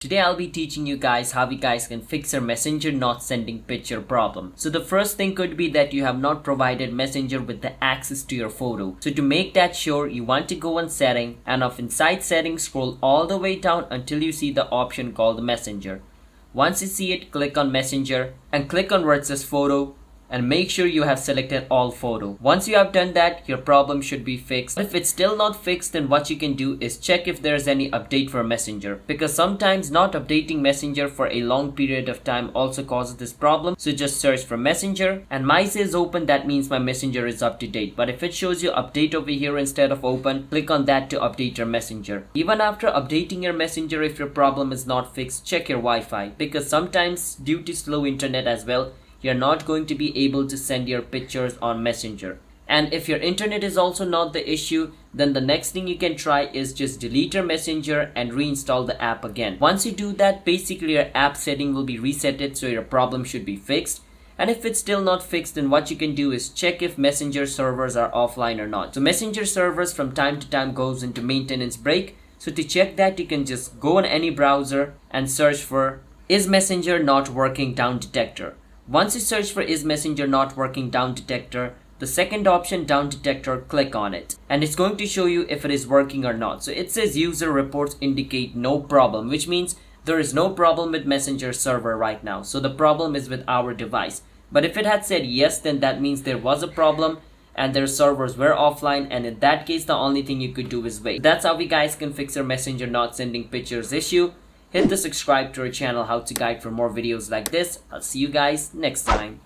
Today I'll be teaching you guys how you guys can fix your Messenger not sending picture problem. So the first thing could be that you have not provided Messenger with the access to your photo. So to make that sure, you want to go on setting and of inside settings scroll all the way down until you see the option called Messenger. Once you see it, click on Messenger and click on where it says photo and make sure you have selected all photo. Once you have done that, your problem should be fixed. If it's still not fixed, then what you can do is check if there's any update for Messenger, because sometimes not updating Messenger for a long period of time also causes this problem. So just search for Messenger and my says open, that means my Messenger is up to date. But if it shows you update over here instead of open, click on that to update your Messenger. Even after updating your Messenger, if your problem is not fixed, check your Wi-Fi, because sometimes due to slow internet as well, you're not going to be able to send your pictures on Messenger. And if your internet is also not the issue, then the next thing you can try is just delete your Messenger and reinstall the app again. Once you do that, basically your app setting will be resetted, so your problem should be fixed. And if it's still not fixed, then what you can do is check if Messenger servers are offline or not. So Messenger servers from time to time goes into maintenance break. So to check that, you can just go on any browser and search for is Messenger not working down detector. Once you search for is Messenger not working down detector, the second option down detector, click on it and it's going to show you if it is working or not. So it says user reports indicate no problem, which means there is no problem with Messenger server right now. So the problem is with our device. But if it had said yes, then that means there was a problem and their servers were offline, and in that case the only thing you could do is wait. That's how we guys can fix your Messenger not sending pictures issue. Hit the subscribe to our channel How to Guide for more videos like this. I'll see you guys next time.